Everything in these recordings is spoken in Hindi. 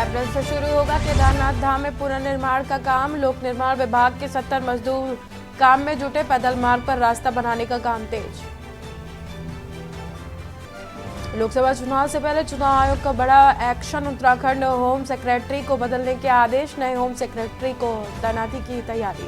अप्रैल से शुरू होगा केदारनाथ धाम में पुनर्निर्माण का काम। लोक निर्माण विभाग के 70 मजदूर काम में जुटे। पैदल मार्ग पर रास्ता बनाने का काम तेज। लोकसभा चुनाव से पहले चुनाव आयोग का बड़ा एक्शन। उत्तराखंड होम सेक्रेटरी को बदलने के आदेश। नए होम सेक्रेटरी को तैनाती की तैयारी।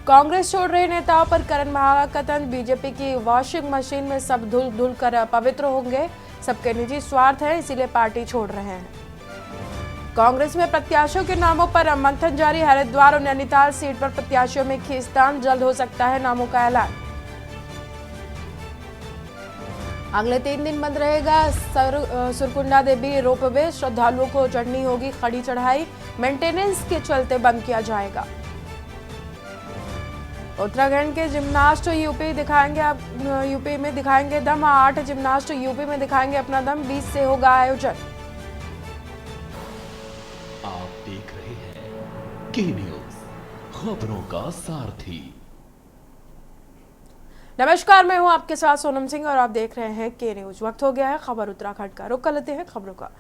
कांग्रेस छोड़ रहे नेताओं पर करण महाकतन। बीजेपी की वॉशिंग मशीन में सब धुल धुल कर पवित्र होंगे। सबके निजी स्वार्थ है, इसीलिए पार्टी छोड़ रहे हैं। कांग्रेस में प्रत्याशियों के नामों पर मंथन जारी। हरिद्वार और नैनीताल सीट पर प्रत्याशियों में खींचतान। जल्द हो सकता है नामों का ऐलान। अगले 3 दिन बंद रहेगा सुरकुंडा देवी रोपवे। श्रद्धालुओं को चढ़नी होगी खड़ी चढ़ाई। मेंटेनेंस के चलते बंद किया जाएगा। उत्तराखंड के जिम्नास्ट यूपी में दिखाएंगे दम। 8 जिम्नास्ट यूपी में दिखाएंगे अपना दम। 20 से होगा आयोजन। आप देख रहे हैं के न्यूज, खबरों का सारथी। नमस्कार, मैं हूं आपके साथ सोनम सिंह और आप देख रहे हैं के न्यूज। वक्त हो गया है खबर उत्तराखंड का। रुक कर लेते हैं खबरों का।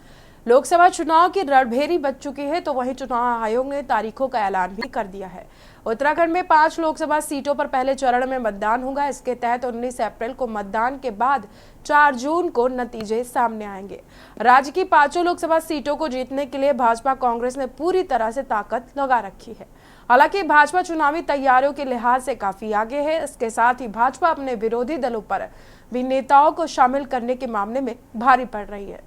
लोकसभा चुनाव की रणभेरी बज चुकी है, तो वहीं चुनाव आयोग ने तारीखों का ऐलान भी कर दिया है। उत्तराखंड में 5 लोकसभा सीटों पर पहले चरण में मतदान होगा। इसके तहत 19 अप्रैल को मतदान के बाद 4 जून को नतीजे सामने आएंगे। राज्य की 5 लोकसभा सीटों को जीतने के लिए भाजपा कांग्रेस ने पूरी तरह से ताकत लगा रखी है। हालांकि भाजपा चुनावी तैयारियों के लिहाज से काफी आगे है। इसके साथ ही भाजपा अपने विरोधी दलों पर भी नेताओं को शामिल करने के मामले में भारी पड़ रही है।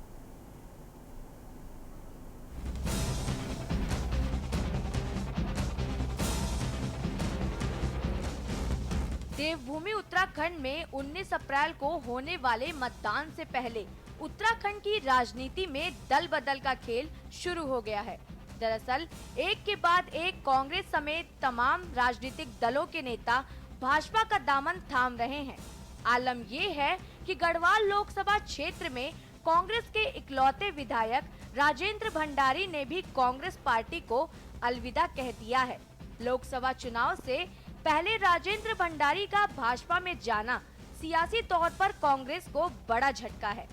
देवभूमि उत्तराखंड में 19 अप्रैल को होने वाले मतदान से पहले उत्तराखंड की राजनीति में दल बदल का खेल शुरू हो गया है। दरअसल एक के बाद एक कांग्रेस समेत तमाम राजनीतिक दलों के नेता भाजपा का दामन थाम रहे हैं। आलम ये है कि गढ़वाल लोकसभा क्षेत्र में कांग्रेस के इकलौते विधायक राजेंद्र भंडारी ने भी कांग्रेस पार्टी को अलविदा कह दिया है। लोकसभा चुनाव से पहले राजेंद्र भंडारी का भाजपा में जाना सियासी तौर पर कांग्रेस को बड़ा झटका है।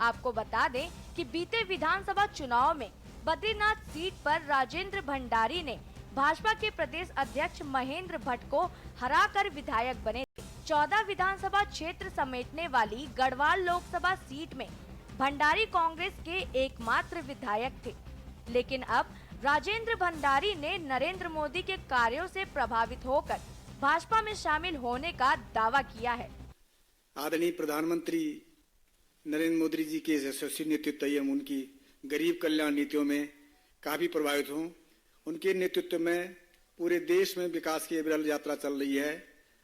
आपको बता दें कि बीते विधानसभा चुनाव में बद्रीनाथ सीट पर राजेंद्र भंडारी ने भाजपा के प्रदेश अध्यक्ष महेंद्र भट्ट को हराकर विधायक बने थे। 14 विधानसभा क्षेत्र समेटने वाली गढ़वाल लोकसभा सीट में भंडारी कांग्रेस के एकमात्र विधायक थे, लेकिन अब राजेंद्र भंडारी ने नरेंद्र मोदी के कार्यों से प्रभावित होकर भाजपा में शामिल होने का दावा किया है। आदरणीय प्रधानमंत्री नरेंद्र मोदी जी के यशस्वी नेतृत्व एवं उनकी गरीब कल्याण नीतियों में काफी प्रभावित हूँ। उनके नेतृत्व में पूरे देश में विकास की अविरल यात्रा चल रही है।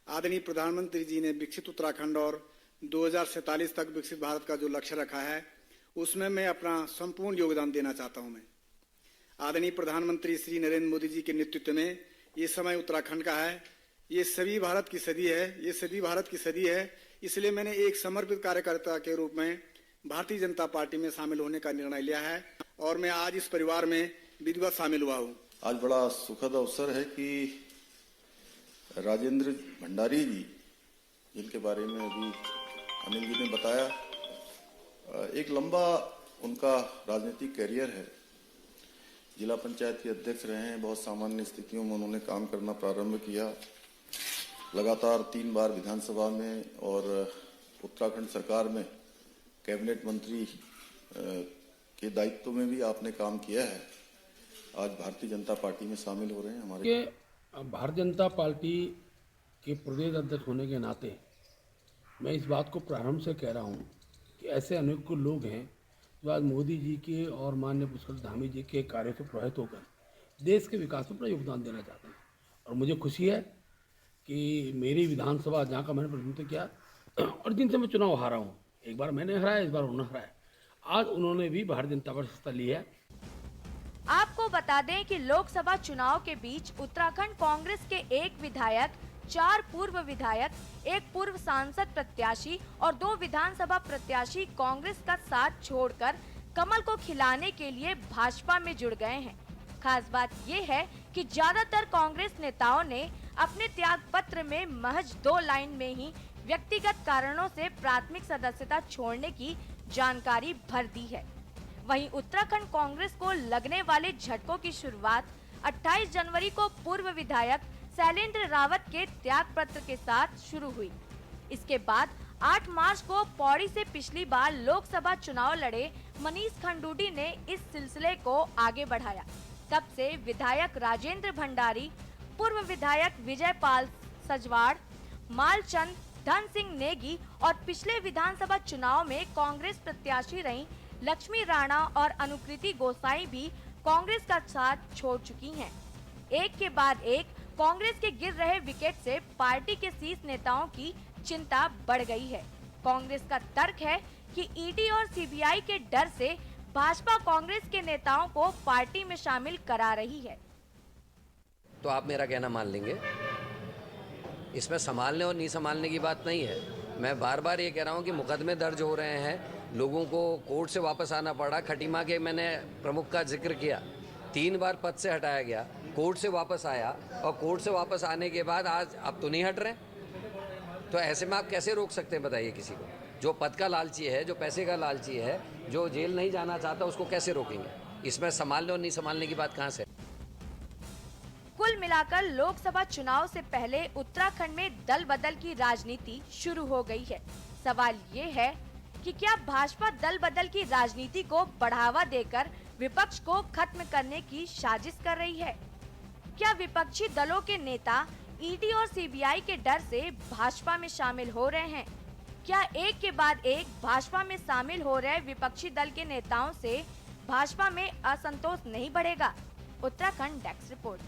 आदरणीय प्रधानमंत्री जी ने विकसित उत्तराखंड और 2047 तक विकसित भारत का जो लक्ष्य रखा है, उसमें मैं अपना संपूर्ण योगदान देना चाहता हूँ। मैं आदरणीय प्रधानमंत्री श्री नरेंद्र मोदी जी के नेतृत्व में ये समय उत्तराखंड का है। ये सभी भारत की सदी है, ये सभी भारत की सदी है। इसलिए मैंने एक समर्पित कार्यकर्ता के रूप में भारतीय जनता पार्टी में शामिल होने का निर्णय लिया है और मैं आज इस परिवार में विधिवत शामिल हुआ हूँ। आज बड़ा सुखद अवसर है कि राजेंद्र भंडारी जी, जिनके बारे में अभी अनिल जी ने बताया, एक लंबा उनका राजनीतिक कैरियर है। जिला पंचायत के अध्यक्ष रहे हैं। बहुत सामान्य स्थितियों में उन्होंने काम करना प्रारंभ किया। लगातार 3 बार विधानसभा में और उत्तराखंड सरकार में कैबिनेट मंत्री के दायित्व में भी आपने काम किया है। आज भारतीय जनता पार्टी में शामिल हो रहे हैं। हमारे भारतीय जनता पार्टी के प्रदेश अध्यक्ष होने के नाते मैं इस बात को प्रारंभ से कह रहा हूँ कि ऐसे अनेक लोग हैं जो आज मोदी जी के और माननीय पुष्कर धामी जी के कार्यों से प्रभावित होकर देश के विकास में अपना योगदान देना चाहते हैं। और मुझे खुशी है कि मेरी विधानसभा, जहाँ का मैंने प्रतिनिधित्व किया और जिनसे मैं चुनाव हारा हूँ, एक बार मैंने हराया, इस बार उन्होंने हराया, आज उन्होंने भी भारतीय जनता पार्टी से हिस्सा लिया है। आपको बता दें कि लोकसभा चुनाव के बीच उत्तराखंड कांग्रेस के एक विधायक, 4 पूर्व विधायक, एक पूर्व सांसद प्रत्याशी और 2 विधानसभा प्रत्याशी कांग्रेस का साथ छोड़कर कमल को खिलाने के लिए भाजपा में जुड़ गए हैं। खास बात ये है कि ज्यादातर कांग्रेस नेताओं ने अपने त्याग पत्र में महज 2 लाइन में ही व्यक्तिगत कारणों से प्राथमिक सदस्यता छोड़ने की जानकारी भर दी है। वहीं उत्तराखंड कांग्रेस को लगने वाले झटकों की शुरुआत 28 जनवरी को पूर्व विधायक शैलेंद्र रावत के त्याग पत्र के साथ शुरू हुई। इसके बाद 8 मार्च को पौड़ी से पिछली बार लोकसभा चुनाव लड़े मनीष खंडूडी ने इस सिलसिले को आगे बढ़ाया। तब से विधायक राजेंद्र भंडारी, पूर्व विधायक विजय पाल सजवाड़, मालचंद, धन सिंह नेगी और पिछले विधानसभा चुनाव में कांग्रेस प्रत्याशी रही लक्ष्मी राणा और अनुकृति गोसाई भी कांग्रेस का साथ छोड़ चुकी हैं। एक के बाद एक कांग्रेस के गिर रहे विकेट से पार्टी के शीर्ष नेताओं की चिंता बढ़ गई है। कांग्रेस का तर्क है कि ईडी और सीबीआई के डर से भाजपा कांग्रेस के नेताओं को पार्टी में शामिल करा रही है। तो आप मेरा कहना मान लेंगे, इसमें संभालने और नहीं संभालने की बात नहीं है। मैं बार बार ये कह रहा हूँ कि मुकदमे दर्ज हो रहे हैं, लोगों को कोर्ट से वापस आना पड़ा। खटीमा के मैंने प्रमुख का जिक्र किया, 3 बार पद से हटाया गया, कोर्ट से वापस आया और कोर्ट से वापस आने के बाद आज अब तो नहीं हट रहे। तो ऐसे में आप कैसे रोक सकते हैं बताइए किसी को? जो पद का लालची है, जो पैसे का लालची है, जो जेल नहीं जाना चाहता, उसको कैसे रोकेंगे? इसमें संभालने और नहीं संभालने की बात कहाँ से? कुल मिलाकर लोकसभा चुनाव से पहले उत्तराखंड में दल बदल की राजनीति शुरू हो गई है। सवाल ये है कि क्या भाजपा दल बदल की राजनीति को बढ़ावा देकर विपक्ष को खत्म करने की साजिश कर रही है? क्या विपक्षी दलों के नेता ईडी और सीबीआई के डर से भाजपा में शामिल हो रहे हैं? क्या एक के बाद एक भाजपा में शामिल हो रहे विपक्षी दल के नेताओं से भाजपा में असंतोष नहीं बढ़ेगा? Uttarakhand desk report.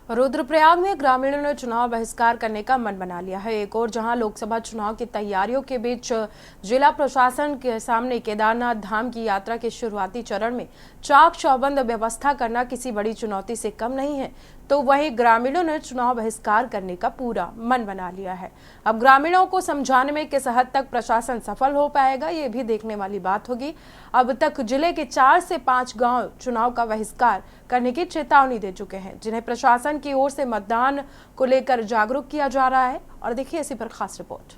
रुद्रप्रयाग में ग्रामीणों ने चुनाव बहिष्कार करने का मन बना लिया है। एक और जहां लोकसभा चुनाव की तैयारियों के बीच जिला प्रशासन के सामने केदारनाथ धाम की यात्रा के शुरुआती चरण में चाक चौबंद व्यवस्था करना किसी बड़ी चुनौती से कम नहीं है, तो वहीं ग्रामीणों ने चुनाव बहिष्कार करने का पूरा मन बना लिया है। अब ग्रामीणों को समझाने में किस हद तक प्रशासन सफल हो पाएगा, ये भी देखने वाली बात होगी। अब तक जिले के 4 से 5 गांव चुनाव का बहिष्कार करने की चेतावनी दे चुके हैं, जिन्हें प्रशासन की ओर से मतदान को लेकर जागरूक किया जा रहा है। और देखिए इसी पर खास रिपोर्ट।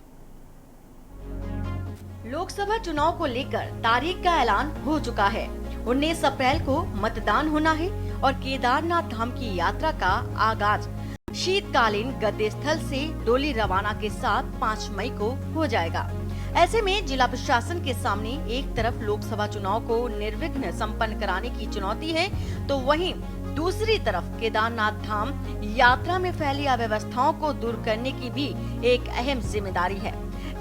लोकसभा चुनाव को लेकर तारीख का ऐलान हो चुका है। 19 अप्रैल को मतदान होना है और केदारनाथ धाम की यात्रा का आगाज शीतकालीन गद्दे स्थल से डोली रवाना के साथ 5 मई को हो जाएगा। ऐसे में जिला प्रशासन के सामने एक तरफ लोकसभा चुनाव को निर्विघ्न संपन्न कराने की चुनौती है, तो वहीं दूसरी तरफ केदारनाथ धाम यात्रा में फैली अव्यवस्थाओं को दूर करने की भी एक अहम जिम्मेदारी है।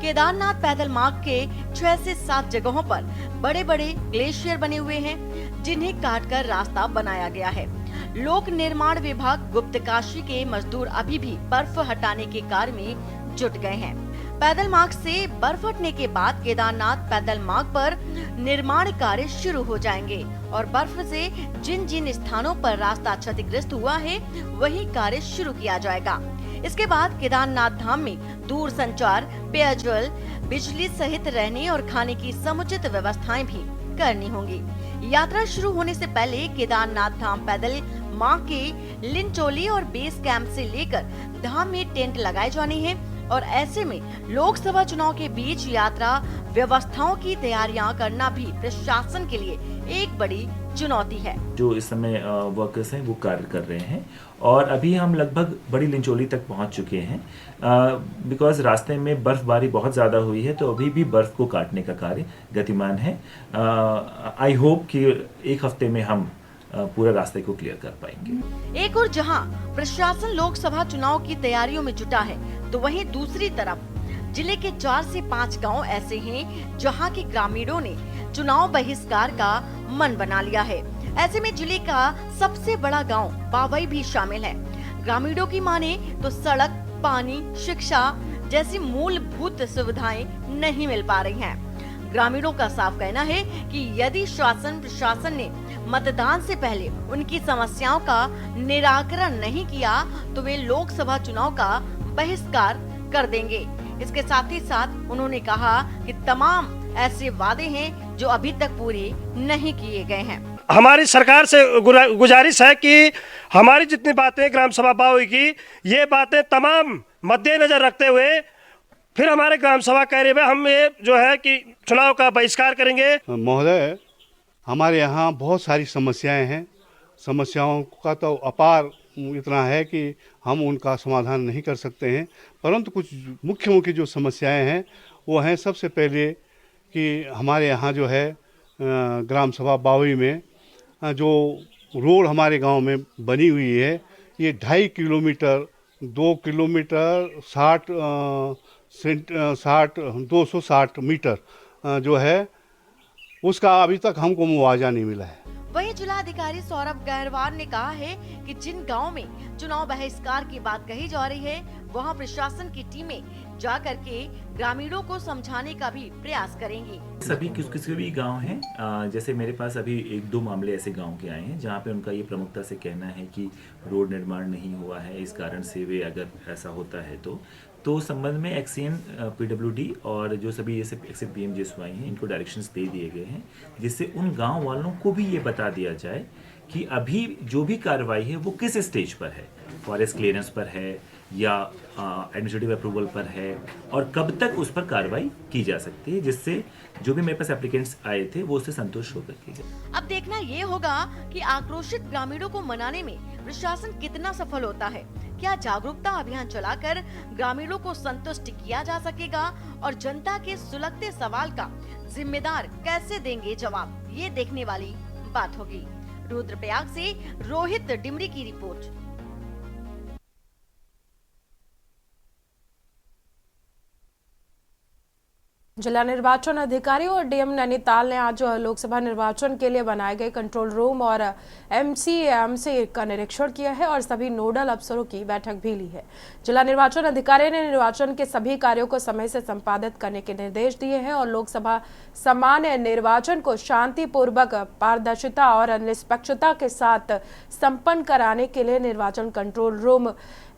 केदारनाथ पैदल मार्ग के 6 से 7 जगहों पर बड़े बड़े ग्लेशियर बने हुए हैं, जिन्हें काटकर रास्ता बनाया गया है। लोक निर्माण विभाग गुप्तकाशी के मजदूर अभी भी बर्फ हटाने के कार्य में जुट गए हैं। पैदल मार्ग से बर्फ हटने के बाद केदारनाथ पैदल मार्ग पर निर्माण कार्य शुरू हो जाएंगे और बर्फ से जिन जिन स्थानों पर रास्ता क्षतिग्रस्त हुआ है वही कार्य शुरू किया जाएगा। इसके बाद केदारनाथ धाम में दूर संचार, पेयजल, बिजली सहित रहने और खाने की समुचित व्यवस्थाएं भी करनी होंगी। यात्रा शुरू होने से पहले केदारनाथ धाम पैदल मार्ग के लिंचोली और बेस कैंप से लेकर धाम में टेंट लगाए जाने हैं और ऐसे में लोकसभा चुनाव के बीच यात्रा व्यवस्थाओं की तैयारियां करना भी प्रशासन के लिए एक बड़ी चुनौती है। जो इस समय वर्कर्स हैं वो कार्य कर रहे हैं और अभी हम लगभग बड़ी लिंचोली तक पहुंच चुके हैं बिकॉज रास्ते में बर्फबारी बहुत ज़्यादा हुई है, तो अभी भी बर्फ को काटने का कार्य गतिमान है। आई होप कि 1 हफ्ते में हम पूरे रास्ते को क्लियर कर पाएंगे। एक और जहां प्रशासन लोकसभा चुनाव की तैयारियों में जुटा है, तो वहीं दूसरी तरफ जिले के 4 से 5 गांव ऐसे हैं जहां के ग्रामीणों ने चुनाव बहिष्कार का मन बना लिया है। ऐसे में जिले का सबसे बड़ा गांव बावई भी शामिल है। ग्रामीणों की माने तो सड़क, पानी, शिक्षा जैसी मूलभूत सुविधाएं नहीं मिल पा रही हैं। ग्रामीणों का साफ कहना है कि यदि शासन प्रशासन ने मतदान से पहले उनकी समस्याओं का निराकरण नहीं किया तो वे लोकसभा चुनाव का बहिष्कार कर देंगे। इसके साथ ही साथ उन्होंने कहा कि तमाम ऐसे वादे हैं जो अभी तक पूरे नहीं किए गए हैं। हमारी सरकार से गुजारिश है कि हमारी जितनी बातें ग्राम सभा बावई की, ये बातें तमाम मद्देनजर रखते हुए फिर हमारे ग्राम सभा कह रहे हैं हम ये जो है कि चुनाव का बहिष्कार करेंगे। महोदय, हमारे यहाँ बहुत सारी समस्याएं हैं। समस्याओं का तो अपार इतना है कि हम उनका समाधान नहीं कर सकते हैं, परंतु कुछ मुख्य जो समस्याएं हैं वो हैं, सबसे पहले कि हमारे यहाँ जो है ग्राम सभा बावई में जो रोड हमारे गांव में बनी हुई है, ये 2.5 किलोमीटर 2 किलोमीटर 260 मीटर जो है उसका अभी तक हमको मुआवजा नहीं मिला है। वहीं जिलाधिकारी सौरभ गहरवार ने कहा है कि जिन गांव में चुनाव बहिष्कार की बात कही जा रही है, वहां प्रशासन की टीमें जाकर के ग्रामीणों को समझाने का भी प्रयास करेंगी। सभी किसी भी गांव हैं, जैसे मेरे पास अभी 1-2 मामले ऐसे गांव के आए हैं जहां पे उनका ये प्रमुखता से कहना है कि रोड निर्माण नहीं हुआ है, इस कारण से वे अगर ऐसा होता है तो संबंध में एक्सीएन पीडब्ल्यूडी और जो सभी जैसे एक्सिट पीएमजीएसवाई हैं, इनको डायरेक्शंस दे दिए गए हैं, जिससे उन गांव वालों को भी ये बता दिया जाए कि अभी जो भी कार्रवाई है वो किस स्टेज पर है, फॉरेस्ट क्लियरेंस पर है या एडमिनिस्ट्रेटिव अप्रूवल पर है और कब तक उस पर कार्रवाई की जा सकती है, जिससे जो भी मेरे पास एप्लीकेंट्स आए थे वो उससे संतुष्ट होकर के गए। अब देखना ये होगा कि आक्रोशित ग्रामीणों को मनाने में प्रशासन कितना सफल होता है। क्या जागरूकता अभियान चलाकर ग्रामीणों को संतुष्ट किया जा सकेगा और जनता के सुलगते सवाल का जिम्मेदार कैसे देंगे जवाब, ये देखने वाली बात होगी। रुद्रप्रयाग से रोहित डिमरी की रिपोर्ट। जिला निर्वाचन अधिकारी और डीएम नैनीताल ने आज लोकसभा निर्वाचन के लिए बनाए गए कंट्रोल रूम और एमसीएमसी का निरीक्षण किया है और सभी नोडल अफसरों की बैठक भी ली है। जिला निर्वाचन अधिकारी ने निर्वाचन के सभी कार्यों को समय से संपादित करने के निर्देश दिए हैं और लोकसभा सामान्य निर्वाचन को शांतिपूर्वक, पारदर्शिता और निष्पक्षता के साथ संपन्न कराने के लिए निर्वाचन कंट्रोल रूम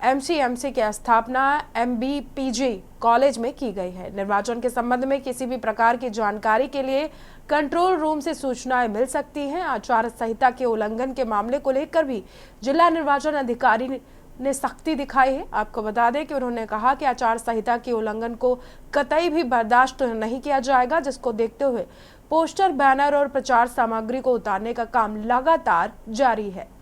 एमसीएमसी की स्थापना एमबीपीजी कॉलेज में की गई है। निर्वाचन के संबंध में किसी भी प्रकार की जानकारी के लिए कंट्रोल रूम से सूचनाएं मिल सकती हैं। आचार संहिता के उल्लंघन के मामले को लेकर भी जिला निर्वाचन अधिकारी ने सख्ती दिखाई है। आपको बता दें कि उन्होंने कहा कि आचार संहिता के उल्लंघन को कतई भी बर्दाश्त नहीं किया जाएगा, जिसको देखते हुए पोस्टर, बैनर और प्रचार सामग्री को उतारने का काम लगातार जारी है।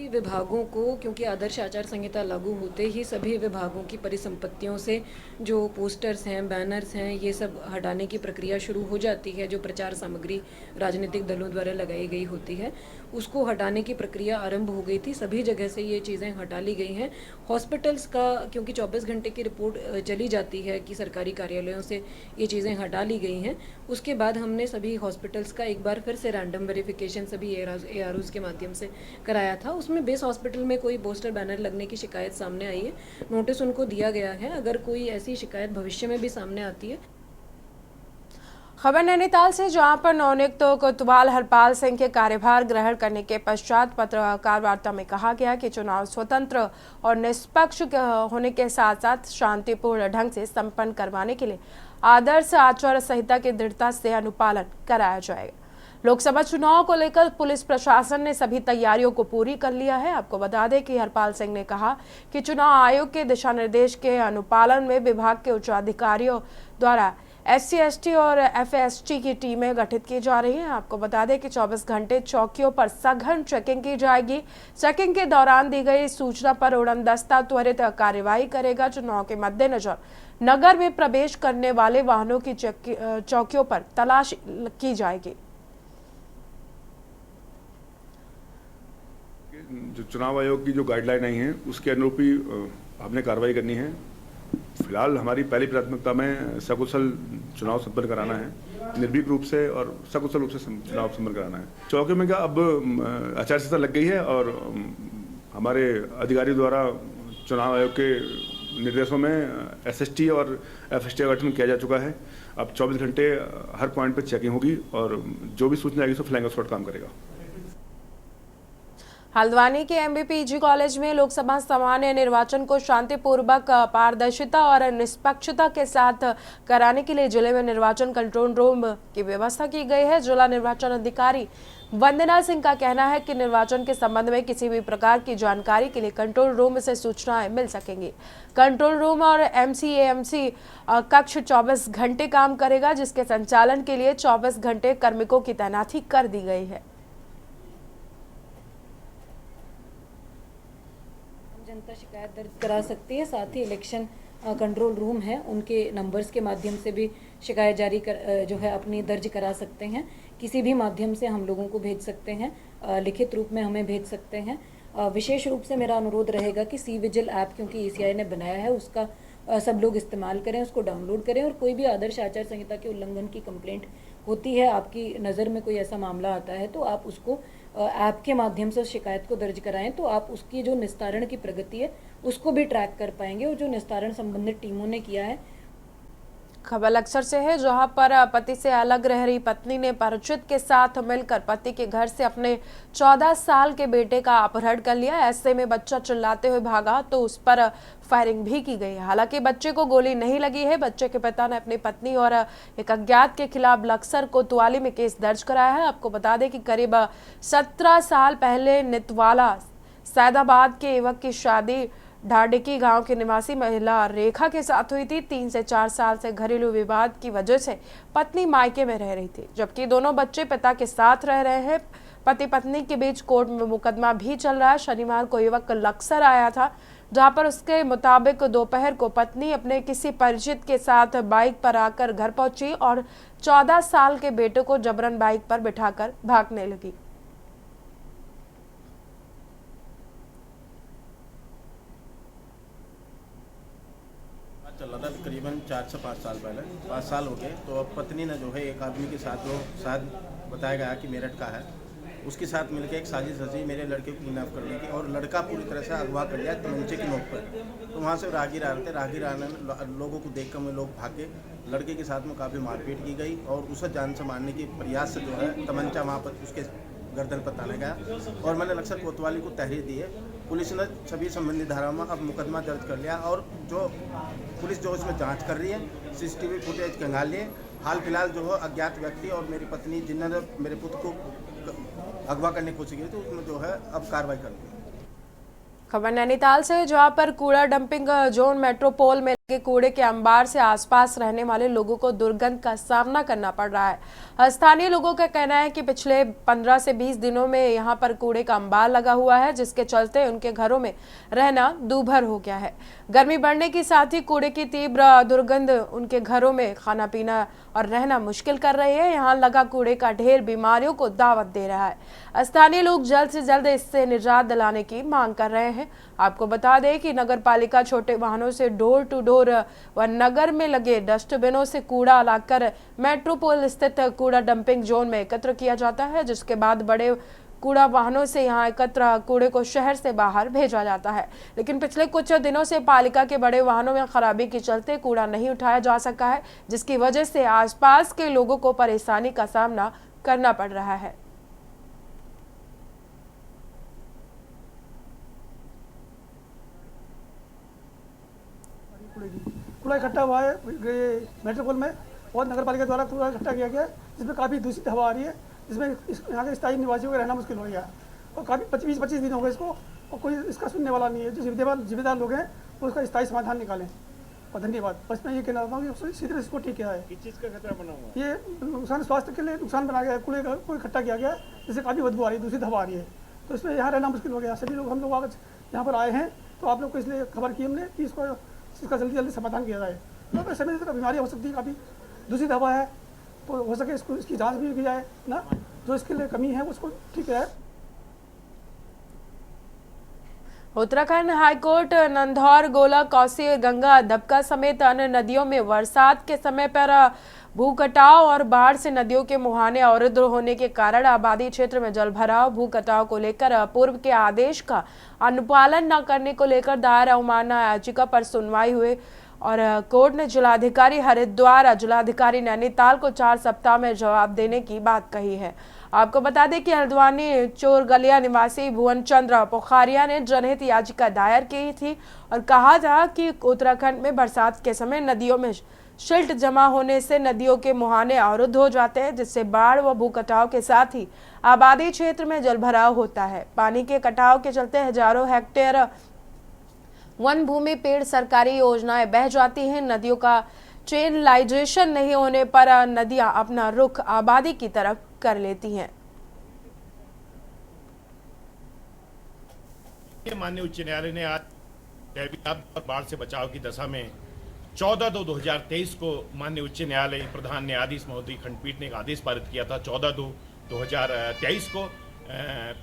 विभागों को, क्योंकि आदर्श आचार संहिता लागू होते ही सभी विभागों की परिसंपत्तियों से जो पोस्टर्स हैं, बैनर्स हैं, ये सब हटाने की प्रक्रिया शुरू हो जाती है। जो प्रचार सामग्री राजनीतिक दलों द्वारा लगाई गई होती है उसको हटाने की प्रक्रिया आरंभ हो गई थी। सभी जगह से ये चीज़ें हटा ली गई हैं। हॉस्पिटल्स का, क्योंकि 24 घंटे की रिपोर्ट चली जाती है कि सरकारी कार्यालयों से ये चीज़ें हटा ली गई हैं, उसके बाद हमने सभी हॉस्पिटल्स का एक बार फिर से रैंडम वेरिफिकेशन सभी AROs के माध्यम से कराया था। उसमें बेस हॉस्पिटल में कोई पोस्टर, बैनर लगने की शिकायत सामने आई है, नोटिस उनको दिया गया है। अगर कोई ऐसी शिकायत भविष्य में भी सामने आती है। खबर नैनीताल से, जहां पर नवनियुक्त कोतवाल हरपाल सिंह के कार्यभार ग्रहण करने के पश्चात पत्रकार वार्ता में कहा गया कि चुनाव स्वतंत्र और निष्पक्ष होने के साथ साथ शांतिपूर्ण ढंग से संपन्न करवाने के लिए आदर्श आचार संहिता की दृढ़ता से अनुपालन कराया जाएगा। लोकसभा चुनाव को लेकर पुलिस प्रशासन ने सभी तैयारियों को पूरी कर लिया है। आपको बता दें कि हरपाल सिंह ने कहा कि चुनाव आयोग के दिशा निर्देश के अनुपालन में विभाग के उच्च अधिकारियों द्वारा SC/ST और FST की टीमें गठित की जा रही हैं। आपको बता दें कि 24 घंटे चौकियों पर सघन चेकिंग की जाएगी। चेकिंग के दौरान दी गई सूचना पर उड़न दस्ता त्वरित कार्रवाई करेगा। चुनाव के मद्देनजर नगर में प्रवेश करने वाले वाहनों की चौकियों पर तलाशी की जाएगी। जो चुनाव आयोग की जो गाइडलाइन आई हैं उसके अनुरूप ही हमने कार्रवाई करनी है। फिलहाल हमारी पहली प्राथमिकता में सकुशल चुनाव संपन्न कराना है, निर्भीक रूप से और सकुशल रूप से चुनाव संपन्न कराना है। चौकियों में क्या अब आचार संहिता लग गई है और हमारे अधिकारी द्वारा चुनाव आयोग के निर्देशों में SST और FST का गठन किया जा चुका है। अब 24 घंटे हर पॉइंट पर चेकिंग होगी और जो भी सूचना आएगी उसको फ्लाइंग स्क्वाड काम करेगा। हल्द्वानी के एमबीपीजी कॉलेज में लोकसभा सामान्य निर्वाचन को शांतिपूर्वक, पारदर्शिता और निष्पक्षता के साथ कराने के लिए जिले में निर्वाचन कंट्रोल रूम की व्यवस्था की गई है। जिला निर्वाचन अधिकारी वंदना सिंह का कहना है कि निर्वाचन के संबंध में किसी भी प्रकार की जानकारी के लिए कंट्रोल रूम से सूचनाएं मिल सकेंगी। कंट्रोल रूम और एमसीएमसी कक्ष 24 घंटे काम करेगा, जिसके संचालन के लिए 24 घंटे कार्मिकों की तैनाती कर दी गई है। जनता शिकायत दर्ज करा सकती है। साथ ही इलेक्शन कंट्रोल रूम है, उनके नंबर्स के माध्यम से भी शिकायत जो है अपनी दर्ज करा सकते हैं। किसी भी माध्यम से हम लोगों को भेज सकते हैं, लिखित रूप में हमें भेज सकते हैं। विशेष रूप से मेरा अनुरोध रहेगा कि सी विजिल ऐप, क्योंकि ईसीआई ने बनाया है, उसका सब लोग इस्तेमाल करें, उसको डाउनलोड करें। और कोई भी आदर्श आचार संहिता के उल्लंघन की कंप्लेंट होती है, आपकी नज़र में कोई ऐसा मामला आता है, तो आप उसको ऐप के माध्यम से उस शिकायत को दर्ज कराएं, तो आप उसकी जो निस्तारण की प्रगति है उसको भी ट्रैक कर पाएंगे। और जो निस्तारण संबंधित टीमों ने किया है। खबर लक्सर से है, जहां पर पति से अलग रह रही पत्नी ने परिचित के साथ मिलकर पति के घर से अपने 14 साल के बेटे का अपहरण कर लिया। ऐसे में बच्चा चिल्लाते हुए भागा तो उस पर फायरिंग भी की गई। हालांकि बच्चे को गोली नहीं लगी है। बच्चे के पिता ने अपनी पत्नी और एक अज्ञात के खिलाफ लक्सर कोतवाली में केस दर्ज कराया है। आपको बता दें कि करीब 17 साल पहले नितवाला सैदाबाद के युवक की शादी ढाडिकी गांव के निवासी महिला रेखा के साथ हुई थी। 3 से 4 साल से घरेलू विवाद की वजह से पत्नी मायके में रह रही थी, जबकि दोनों बच्चे पिता के साथ रह रहे हैं। पति पत्नी के बीच कोर्ट में मुकदमा भी चल रहा है। शनिवार को युवक लक्सर आया था, जहां पर उसके मुताबिक दोपहर को पत्नी अपने किसी परिचित के साथ बाइक पर आकर घर पहुंची और 14 साल के बेटे को जबरन बाइक पर बिठाकर भागने लगी। चल रहा था करीबन 4 से 5 साल पहले, 5 साल हो गए। तो अब पत्नी ने जो है एक आदमी के साथ, जो शायद बताया गया कि मेरठ का है, उसके साथ मिलकर एक साजिश रची मेरे लड़के को किडनैप करने की, और लड़का पूरी तरह से अगवा कर लिया तमंचे की नोक पर। तो वहाँ से राहगीर आ रहे थे, राहगीर आने लोगों को देख कर में लोग भागे। लड़के के साथ में काफ़ी मारपीट की गई और उसे जान से मारने की प्रयास से जो है तमंचा वहाँ पर उसके गर्दन पर ताना गया। और मैंने लक्सर कोतवाली को तहरीर दी है। पुलिस ने सभी संबंधित धाराओं में अब मुकदमा दर्ज कर लिया और जो पुलिस जो इसमें जांच कर रही है, सीसीटीवी फुटेज खंगाल लिए। हाल फिलहाल जो है अज्ञात व्यक्ति और मेरी पत्नी जिन्होंने मेरे पुत्र को अगवा करने की कोशिश की, तो उसमें जो है अब कार्रवाई कर दी। खबर नैनीताल से, जहां पर कूड़ा डंपिंग जोन मेट्रोपोल में लगे कूड़े के अंबार से आसपास रहने वाले लोगों को दुर्गंध का सामना करना पड़ रहा है। स्थानीय लोगों का कहना है कि पिछले 15 से 20 दिनों में यहां पर कूड़े का अंबार लगा हुआ है, जिसके चलते उनके घरों में रहना दूभर हो गया है। गर्मी बढ़ने के साथ ही कूड़े की तीव्र दुर्गंध उनके घरों में खाना पीना और रहना मुश्किल कर रही है। यहाँ लगा कूड़े का ढेर बीमारियों को दावत दे रहा है। स्थानीय लोग जल्द से जल्द इससे निजात दिलाने की मांग कर रहे हैं। आपको बता दें कि नगर पालिका छोटे वाहनों से डोर टू डोर व नगर में लगे डस्टबिनों से कूड़ा लाकर मेट्रोपोल स्थित कूड़ा डंपिंग जोन में एकत्र किया जाता है, जिसके बाद बड़े कूड़ा वाहनों से यहां एकत्र कूड़े को शहर से बाहर भेजा जाता है। लेकिन पिछले कुछ दिनों से पालिका के बड़े वाहनों में खराबी के चलते कूड़ा नहीं उठाया जा सका है, जिसकी वजह से आसपास के लोगों को परेशानी का सामना करना पड़ रहा है। कूड़ा इकट्ठा हुआ है मेट्रोपोल में और नगर पालिका द्वारा कूड़ा इकट्ठा किया गया है, जिसमें काफ़ी दूषित हवा आ रही है, जिसमें यहाँ के स्थायी निवासियों का रहना मुश्किल हो गया है। और काफ़ी 25 दिन हो गए इसको, और कोई इसका सुनने वाला नहीं है। जो जिम्मेदार लोग हैं वो उसका स्थायी समाधान निकालें। और धन्यवाद। बस मैं ये कहना चाहता हूँ कि सीधे इसको ठीक किया है। किस चीज़ का खतरा बना हुआ है? ये नुकसान, स्वास्थ्य के लिए नुकसान बना गया है। कूड़े का कोई इकट्ठा किया गया है, जिससे काफ़ी बदबू आ रही है, दूषित हवा आ रही है, तो इसमें यहाँ रहना मुश्किल हो गया। सभी लोग, हम लोग आज यहाँ पर आए हैं, तो आप लोग को इसलिए खबर की हमने कि इसका जल्दी समाधान किया जाए। तो समय से बीमारियाँ हो सकती है, काफ़ी दूषित हवा है, तो हो सके इसकी जांच भी की जाए ना, जो इसके लिए कमी है उसको ठीक है। उत्तराखंड हाईकोर्ट नंधौर, गोला, कोसी, गंगा, दबका समेत अन्य नदियों में बरसात के समय पर भूकटाव और बाढ़ से नदियों के मुहाने अवरुद्ध होने के कारण आबादी क्षेत्र में जलभराव, भूकटाव को लेकर पूर्व के आदेश का अनुपालन न करने को लेकर दायर अवमानना याचिका पर सुनवाई हुए और कोर्ट ने जिलाधिकारी हरिद्वार, जिलाधिकारी नैनीताल को 4 सप्ताह में जवाब देने की बात कही है। आपको बता दें कि हल्द्वानी चोरगलिया निवासी भुवन चंद्र पोखारिया ने जनहित याचिका दायर की थी और कहा था कि उत्तराखंड में बरसात के समय नदियों में सिल्ट जमा होने से नदियों के मुहाने अवरुद्ध हो जाते हैं, जिससे बाढ़ व भूकटाव के साथ ही आबादी क्षेत्र में जलभराव होता है। पानी के कटाव के चलते हजारों हेक्टेयर वन भूमि, पेड़, सरकारी योजनाएं बह जाती हैं। नदियों का चैनलाइजेशन नहीं होने पर नदियां अपना रुख आबादी की तरफ कर लेती हैं। माननीय उच्च न्यायालय ने आज दैवीय और बाढ़ से बचाव की दशा में 14/2/2023 को माननीय उच्च न्यायालय प्रधान न्यायाधीश महोदय खंडपीठ ने एक आदेश पारित किया था 14/2/2023 को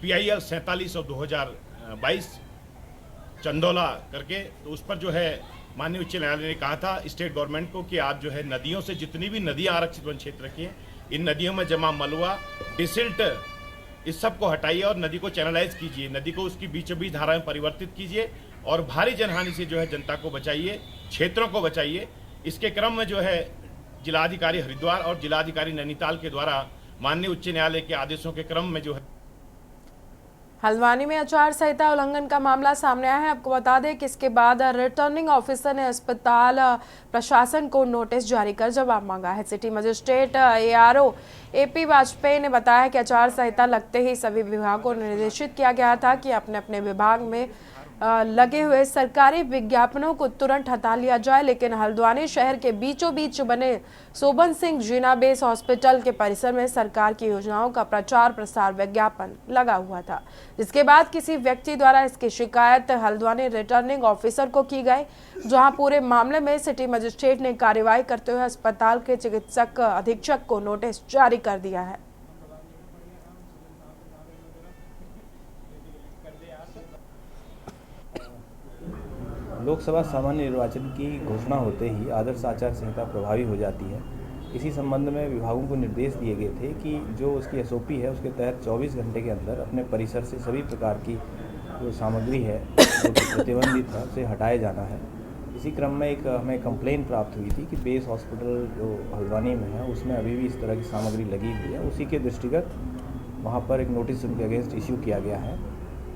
PIL 47 और 2022 चंदोला करके। तो उस पर जो है माननीय उच्च न्यायालय ने कहा था स्टेट गवर्नमेंट को कि आप जो है नदियों से जितनी भी नदियां आरक्षित वन क्षेत्र की हैं, इन नदियों में जमा मलबा, डिसिल्ट, इस सब को हटाइए और नदी को चैनलाइज कीजिए, नदी को उसकी बीचों बीच धारा में परिवर्तित कीजिए और भारी जनहानि से जो है जनता को बचाइए, क्षेत्रों को बचाइए। इसके क्रम में जो है जिलाधिकारी हरिद्वार और जिलाधिकारी नैनीताल के द्वारा माननीय उच्च न्यायालय के आदेशों के क्रम में जो है हल्द्वानी में आचार संहिता उल्लंघन का मामला सामने आया है। आपको बता दें कि इसके बाद रिटर्निंग ऑफिसर ने अस्पताल प्रशासन को नोटिस जारी कर जवाब मांगा है। City magistrate ARO AP Vajpayee ने बताया कि आचार संहिता लगते ही सभी विभागों को निर्देशित किया गया था कि अपने अपने विभाग में लगे हुए सरकारी विज्ञापनों को तुरंत हटा लिया जाए, लेकिन हल्द्वानी शहर के बीचों बीच बने सोबन सिंह जीना बेस हॉस्पिटल के परिसर में सरकार की योजनाओं का प्रचार प्रसार विज्ञापन लगा हुआ था, जिसके बाद किसी व्यक्ति द्वारा इसकी शिकायत हल्द्वानी रिटर्निंग ऑफिसर को की गई, जहां पूरे मामले में सिटी मजिस्ट्रेट ने कार्रवाई करते हुए अस्पताल के चिकित्सक अधीक्षक को नोटिस जारी कर दिया है। लोकसभा सामान्य निर्वाचन की घोषणा होते ही आदर्श आचार संहिता प्रभावी हो जाती है। इसी संबंध में विभागों को निर्देश दिए गए थे कि जो उसकी SOP है उसके तहत 24 घंटे के अंदर अपने परिसर से सभी प्रकार की जो सामग्री है जो प्रतिबंधित है उसे हटाए जाना है। इसी क्रम में एक हमें कंप्लेन प्राप्त हुई थी कि बेस हॉस्पिटल जो हल्द्वानी में है उसमें अभी भी इस तरह की सामग्री लगी हुई है। उसी के दृष्टिगत वहाँ पर एक नोटिस उनके अगेंस्ट इश्यू किया गया है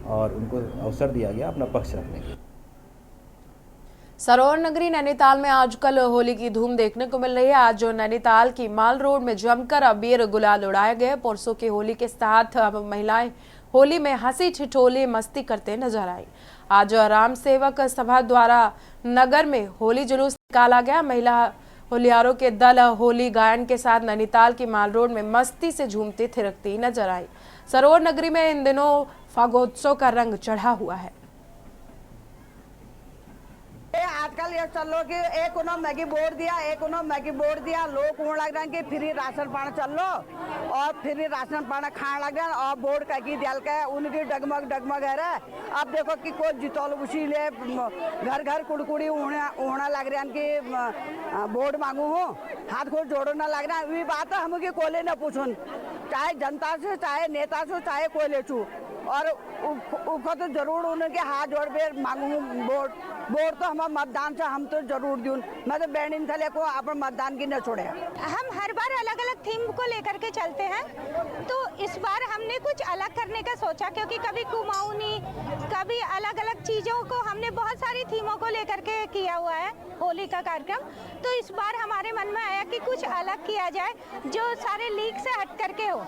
और उनको अवसर दिया गया अपना पक्ष रखने के। सरोवर नगरी नैनीताल में आजकल होली की धूम देखने को मिल रही है। आज जो नैनीताल की माल रोड में जमकर अबीर गुलाल उड़ाए गए। पुरुषों की होली के साथ अब महिलाएं होली में हंसी ठिठोली मस्ती करते नजर आई। आज राम सेवक सभा द्वारा नगर में होली जुलूस निकाला गया। महिला होलियारों के दल होली गायन के साथ नैनीताल की माल रोड में मस्ती से झूमती थिरकती नजर आई। सरोवर नगरी में इन दिनों फागोत्सव का रंग चढ़ा हुआ है। आजकल ये चल लो कि एक उन्होंने मैगी बोर्ड दिया, एक उन्होंने मैगी बोर्ड दिया, लोग कौन लग रहे हैं कि फ्री राशन पानी चल लो और फ्री राशन पानी खाने लग रहे हैं और बोर्ड कहीं दिल के उनकी डगमग डगमग है रे। अब देखो कि कोई जितौल उसी ले घर घर कुड़कुड़ी उड़ना लग रहे हैं कि बोर्ड मांगू हूँ, हाथ को जोड़ो ना लग रहा है। वही बात है हम की कोले न पूछो, चाहे जनता से, चाहे नेता से, चाहे कोई ले चू और उसको तो जरूर उनके हाथ जोड़ पे मांगू वोट। वोट तो हम मतदान से हम तो जरूर दूँ। मैं तो बैंडिंग थले को अपन मतदान की न छोड़े। हम हर बार अलग अलग थीम को लेकर के चलते हैं, तो इस बार हमने कुछ अलग करने का सोचा, क्योंकि कभी कुमाऊनी, कभी अलग अलग चीज़ों को हमने बहुत सारी थीमों को लेकर के किया हुआ है होली का कार्यक्रम। तो इस बार हमारे मन में आया कि कुछ अलग किया जाए जो सारे लीक से हट करके हो।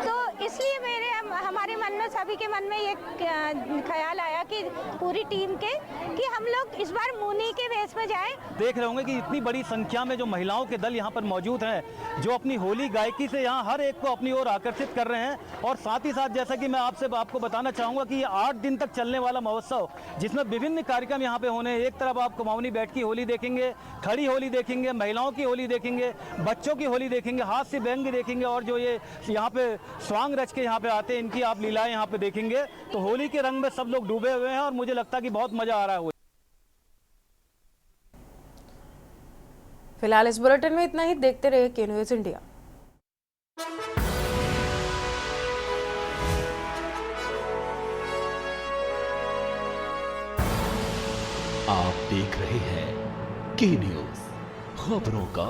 तो इसलिए हमारे मन में, सभी के मन में ये ख्याल आया कि पूरी टीम के कि हम लोग इस बार मुनी के वेश में जाएं। देख रहे होंगे कि इतनी बड़ी संख्या में जो महिलाओं के दल यहाँ पर मौजूद हैं, जो अपनी होली गायकी से यहाँ हर एक को अपनी ओर आकर्षित कर रहे हैं। और साथ ही साथ जैसा कि मैं आपको बताना चाहूँगा कि ये 8 दिन तक चलने वाला महोत्सव, जिसमें विभिन्न कार्यक्रम यहाँ पे होने हैं। एक तरफ आप कुमाऊनी बैठ की होली देखेंगे, खड़ी होली देखेंगे, महिलाओं की होली देखेंगे, बच्चों की होली देखेंगे, हाथ से व्यंग देखेंगे और जो ये यहाँ पे स्वांग रच के यहाँ पे आते हैं, इनकी आप लीलाएं यहाँ पे देखेंगे। तो होली के रंग में सब लोग डूबे हुए हैं और मुझे लगता है कि बहुत मजा आ रहा है। फिलहाल इस बुलेटिन में इतना ही। देखते रहिए के न्यूज़ इंडिया। आप देख रहे हैं के न्यूज, खबरों का